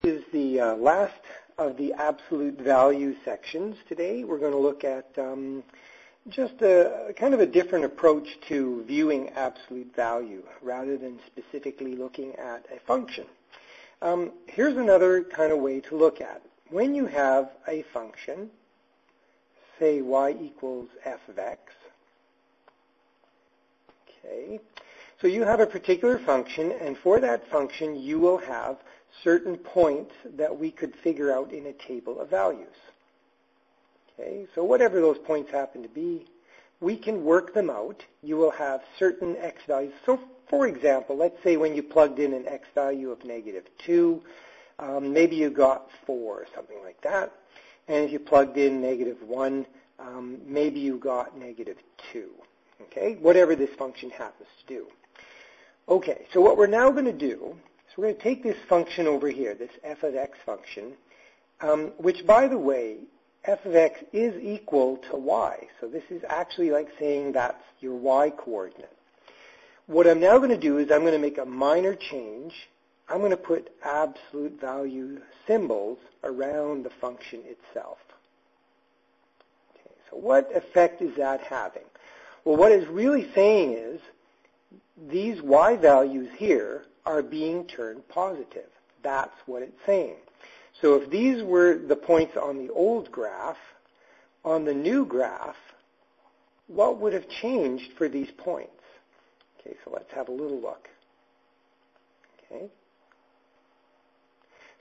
This is the last of the absolute value sections today. We're going to look at just a kind of a different approach to viewing absolute value rather than specifically looking at a function. Here's another kind of way to look at it. When you have a function, say y equals f of x, okay, so you have a particular function, and for that function you will have certain points that we could figure out in a table of values. Okay, so whatever those points happen to be, we can work them out. You will have certain x values. So for example, let's say when you plugged in an x value of -2, maybe you got 4 or something like that. And if you plugged in -1, maybe you got -2. Okay, whatever this function happens to do. Okay, so what we're now going to do is we're going to take this function over here, this f of x function, which, by the way, f of x is equal to y. So this is actually like saying that's your y coordinate. What I'm now going to do is I'm going to make a minor change. I'm going to put absolute value symbols around the function itself. Okay, so what effect is that having? Well, what it's really saying is these y values here are being turned positive. That's what it's saying. So if these were the points on the old graph, on the new graph, what would have changed for these points? Okay, so let's have a little look. Okay.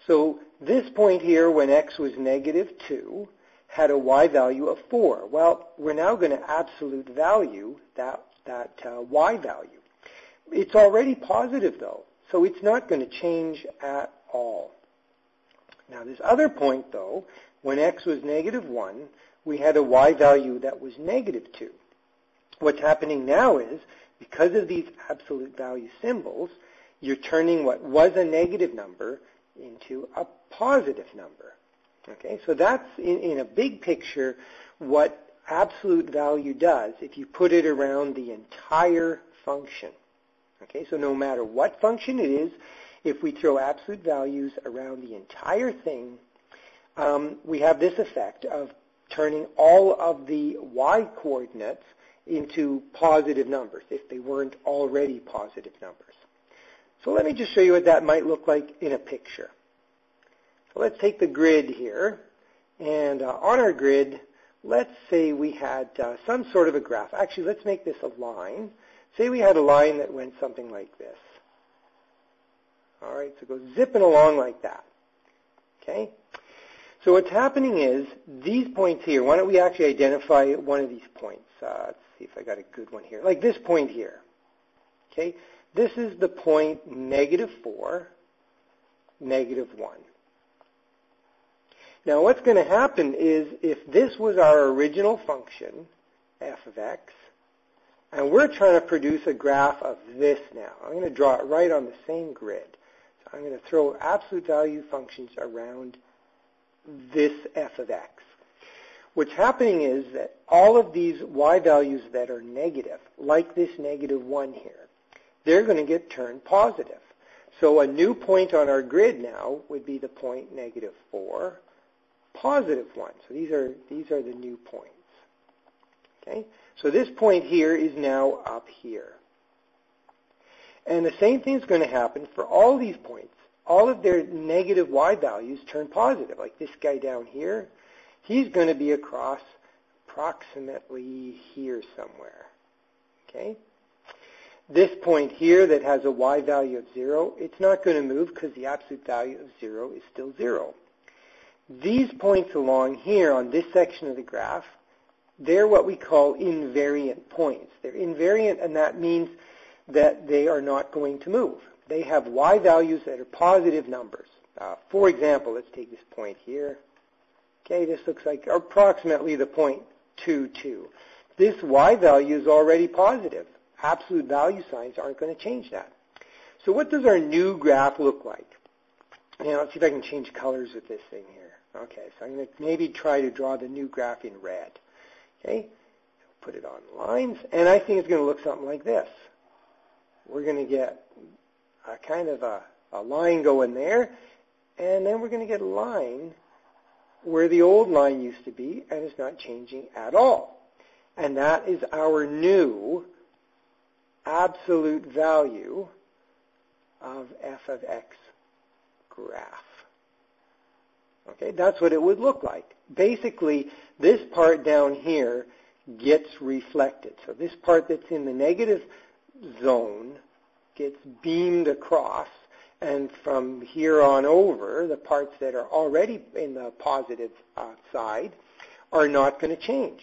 So this point here, when x was -2, had a y value of 4. Well, we're now going to absolute value that y value. It's already positive, though, so it's not going to change at all. Now, this other point, though, when x was -1, we had a y value that was -2. What's happening now is, because of these absolute value symbols, you're turning what was a negative number into a positive number. Okay, so that's, in a big picture, what absolute value does if you put it around the entire function. Okay, so no matter what function it is, if we throw absolute values around the entire thing, we have this effect of turning all of the y coordinates into positive numbers if they weren't already positive numbers. So let me just show you what that might look like in a picture. So let's take the grid here, and on our grid, let's say we had some sort of a graph. Actually, let's make this a line. Say we had a line that went something like this. All right, so it goes zipping along like that. Okay? So what's happening is these points here, why don't we actually identify one of these points? Let's see if I got a good one here. Like this point here. Okay? This is the point -4, -1. Now what's going to happen is if this was our original function, f of x, and we're trying to produce a graph of this now. I'm going to draw it right on the same grid. So I'm going to throw absolute value functions around this f of x. What's happening is that all of these y values that are negative, like this -1 here, they're going to get turned positive. So a new point on our grid now would be the point -4, +1. So these are the new points. Okay? So this point here is now up here. And the same thing is going to happen for all these points. All of their negative y values turn positive. Like this guy down here, he's going to be across approximately here somewhere. Okay? This point here that has a y value of 0, it's not going to move because the absolute value of 0 is still 0. These points along here on this section of the graph, they're what we call invariant points. They're invariant, and that means that they are not going to move. They have y values that are positive numbers. For example, let's take this point here. Okay, this looks like approximately the point 2, This y value is already positive. Absolute value signs aren't going to change that. So what does our new graph look like? Now, let's see if I can change colors with this thing here. Okay, so I'm going to maybe try to draw the new graph in red. Okay, put it on lines, and I think it's going to look something like this. We're going to get a kind of a line going there, and then we're going to get a line where the old line used to be, and it's not changing at all. And that is our new absolute value of f of x graph. Okay, that's what it would look like. Basically, this part down here gets reflected. So this part that's in the negative zone gets beamed across, and from here on over, the parts that are already in the positive side are not going to change.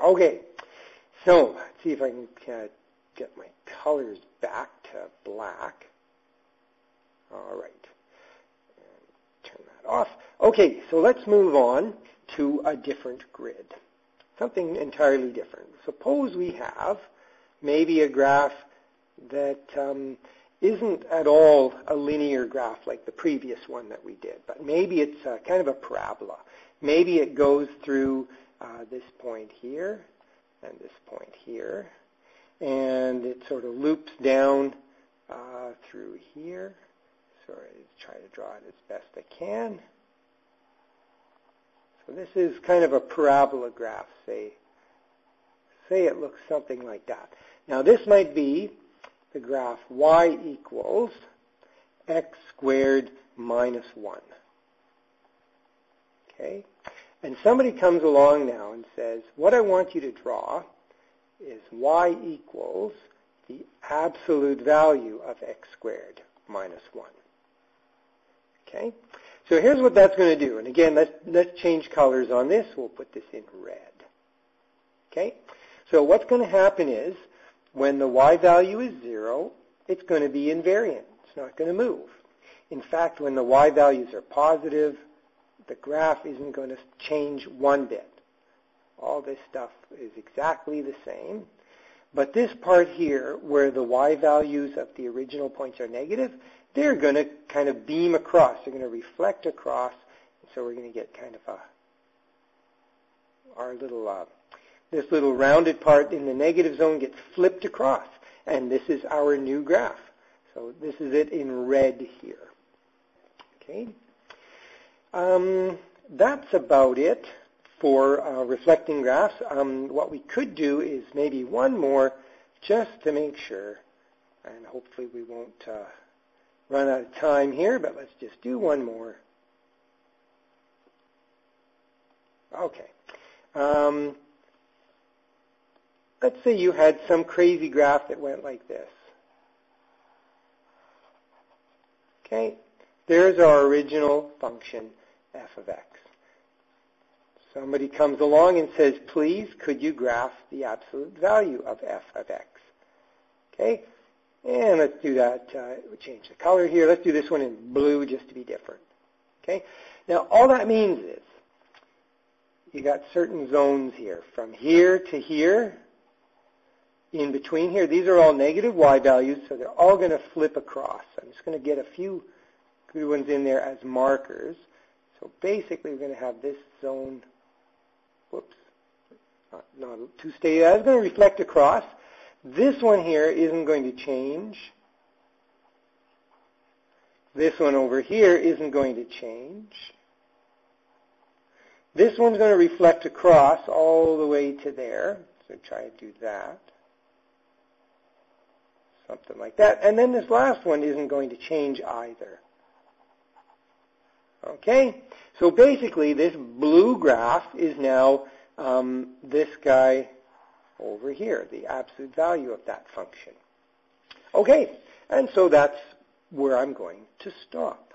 Okay, so let's see if I can get my colors back to black. All right. Turn that off. Okay, so let's move on to a different grid. Something entirely different. Suppose we have maybe a graph that isn't at all a linear graph like the previous one that we did, but maybe it's kind of a parabola. Maybe it goes through this point here and this point here, and it sort of loops down through here. Sorry, let's try to draw it as best I can. So this is kind of a parabola graph, say it looks something like that. Now this might be the graph y equals x squared minus 1. Okay? And somebody comes along now and says, what I want you to draw is y equals the absolute value of x squared minus 1. Okay? So here's what that's going to do. And again, let's change colors on this. We'll put this in red. Okay? So what's going to happen is, when the y value is 0, it's going to be invariant. It's not going to move. In fact, when the y values are positive, the graph isn't going to change one bit. All this stuff is exactly the same. But this part here, where the y values of the original points are negative, they're going to kind of beam across. They're going to reflect across. And so we're going to get kind of our little, this little rounded part in the negative zone gets flipped across. And this is our new graph. So this is it in red here. Okay. That's about it for reflecting graphs. What we could do is maybe one more just to make sure, and hopefully we won't run out of time here, but let's just do one more. Okay. Let's say you had some crazy graph that went like this. Okay. There's our original function, f of x. Somebody comes along and says, please, could you graph the absolute value of f of x? Okay, and let's do that. We'll change the color here. Let's do this one in blue just to be different. Okay, now all that means is you got certain zones here, from here to here, in between here. These are all negative y values, so they're all going to flip across. I'm just going to get a few good ones in there as markers. So basically, we're going to have this zone. Whoops, not too stated. That's going to reflect across. This one here isn't going to change. This one over here isn't going to change. This one's going to reflect across all the way to there. So try to do that. Something like that. And then this last one isn't going to change either. Okay? So basically, this blue graph is now this guy over here, the absolute value of that function. Okay, and so that's where I'm going to stop.